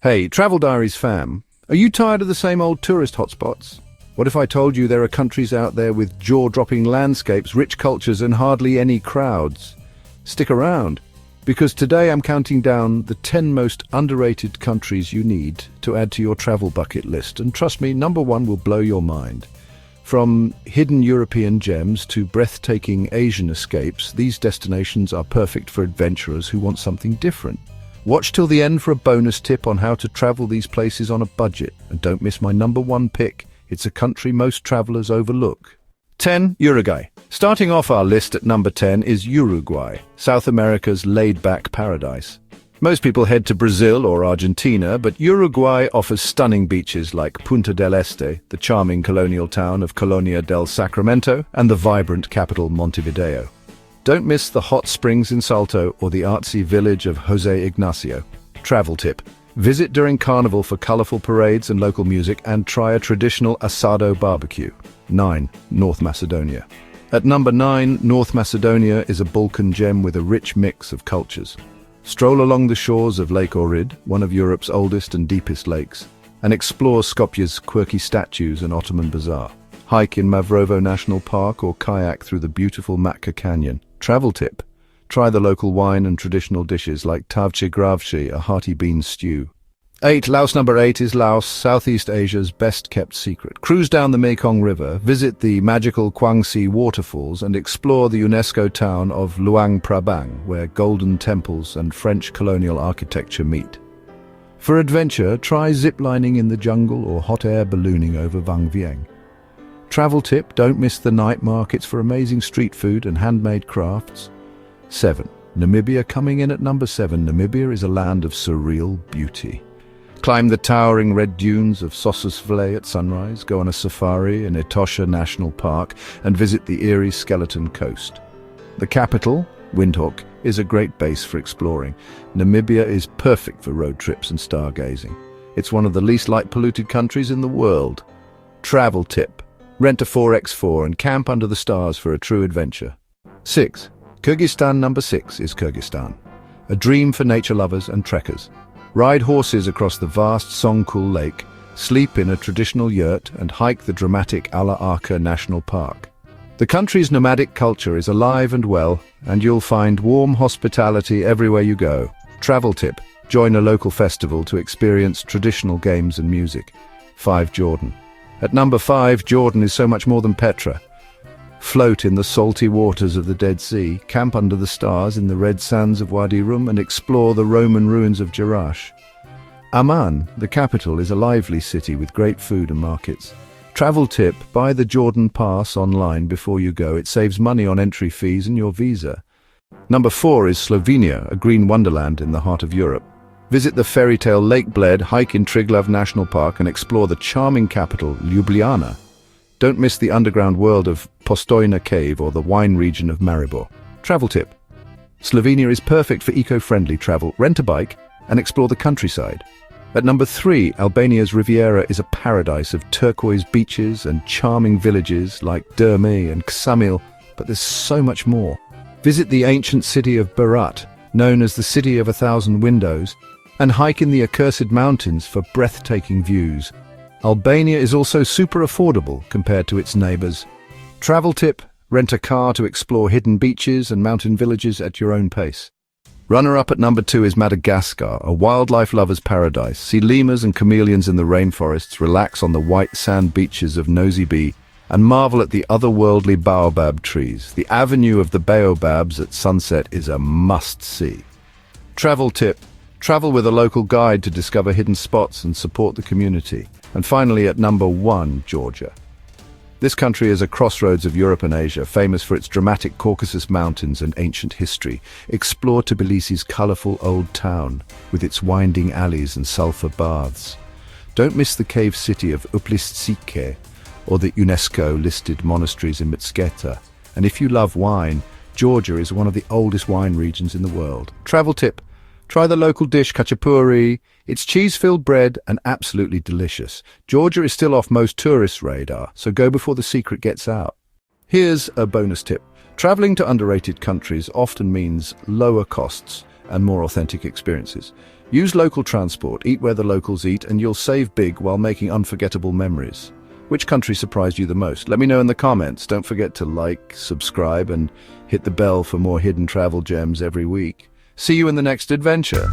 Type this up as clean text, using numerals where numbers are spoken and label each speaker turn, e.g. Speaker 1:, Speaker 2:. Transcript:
Speaker 1: Hey, Travel Diaries fam, are you tired of the same old tourist hotspots? What if I told you there are countries out there with jaw-dropping landscapes, rich cultures, and hardly any crowds? Stick around, because today I'm counting down the 10 most underrated countries you need to add to your travel bucket list, and trust me, number one will blow your mind. From hidden European gems to breathtaking Asian escapes, these destinations are perfect for adventurers who want something different. Watch till the end for a bonus tip on how to travel these places on a budget. And don't miss my number one pick. It's a country most travelers overlook. 10. Uruguay. Starting off our list at number 10 is Uruguay, South America's laid-back paradise. Most people head to Brazil or Argentina, but Uruguay offers stunning beaches like Punta del Este, the charming colonial town of Colonia del Sacramento, and the vibrant capital Montevideo. Don't miss the hot springs in Salto or the artsy village of Jose Ignacio. Travel tip: visit during Carnival for colorful parades and local music, and try a traditional asado barbecue. 9. North Macedonia. At number 9, North Macedonia is a Balkan gem with a rich mix of cultures. Stroll along the shores of Lake Ohrid, one of Europe's oldest and deepest lakes, and explore Skopje's quirky statues and Ottoman Bazaar. Hike in Mavrovo National Park or kayak through the beautiful Matka Canyon. Travel tip: try the local wine and traditional dishes like tavche gravche, a hearty bean stew. 8. Number 8 is Laos, Southeast Asia's best-kept secret. Cruise down the Mekong River, visit the magical Kwangsi waterfalls, and explore the UNESCO town of Luang Prabang, where golden temples and French colonial architecture meet. For adventure, try ziplining in the jungle or hot air ballooning over Vang Vieng. Travel tip: don't miss the night markets for amazing street food and handmade crafts. 7. Namibia. Coming in at number 7, Namibia is a land of surreal beauty. Climb the towering red dunes of Sossusvlei at sunrise, go on a safari in Etosha National Park, and visit the eerie Skeleton Coast. The capital, Windhoek, is a great base for exploring. Namibia is perfect for road trips and stargazing. It's one of the least light-polluted countries in the world. Travel tip: rent a 4x4 and camp under the stars for a true adventure. 6. Kyrgyzstan. Number 6 is Kyrgyzstan, a dream for nature lovers and trekkers. Ride horses across the vast Songkul Lake, sleep in a traditional yurt, and hike the dramatic Ala-Arka National Park. The country's nomadic culture is alive and well, and you'll find warm hospitality everywhere you go. Travel tip: join a local festival to experience traditional games and music. 5. Jordan. At number 5, Jordan is so much more than Petra. Float in the salty waters of the Dead Sea, camp under the stars in the red sands of Wadi Rum, and explore the Roman ruins of Jerash. Amman, the capital, is a lively city with great food and markets. Travel tip: buy the Jordan Pass online before you go. It saves money on entry fees and your visa. Number 4 is Slovenia, a green wonderland in the heart of Europe. Visit the fairy tale Lake Bled, hike in Triglav National Park, and explore the charming capital, Ljubljana. Don't miss the underground world of Postojna Cave or the wine region of Maribor. Travel tip: Slovenia is perfect for eco-friendly travel. Rent a bike and explore the countryside. At number 3, Albania's Riviera is a paradise of turquoise beaches and charming villages like Dermi and Ksamil, but there's so much more. Visit the ancient city of Berat, known as the City of 1,000 Windows, and hike in the accursed mountains for breathtaking views. Albania is also super affordable compared to its neighbors. Travel tip: rent a car to explore hidden beaches and mountain villages at your own pace. Runner-up at number 2 is Madagascar, a wildlife lover's paradise. See lemurs and chameleons in the rainforests, relax on the white sand beaches of Nosy Be, and marvel at the otherworldly baobab trees. The Avenue of the Baobabs at sunset is a must-see. Travel tip: travel with a local guide to discover hidden spots and support the community. And finally, at number 1, Georgia. This country is a crossroads of Europe and Asia, famous for its dramatic Caucasus Mountains and ancient history. Explore Tbilisi's colorful old town, with its winding alleys and sulfur baths. Don't miss the cave city of Uplistsikhe, or the UNESCO-listed monasteries in Mitsketa. And if you love wine, Georgia is one of the oldest wine regions in the world. Travel tip: try the local dish khachapuri. It's cheese-filled bread and absolutely delicious. Georgia is still off most tourists' radar, so go before the secret gets out. Here's a bonus tip: traveling to underrated countries often means lower costs and more authentic experiences. Use local transport, eat where the locals eat, and you'll save big while making unforgettable memories. Which country surprised you the most? Let me know in the comments. Don't forget to like, subscribe, and hit the bell for more hidden travel gems every week. See you in the next adventure.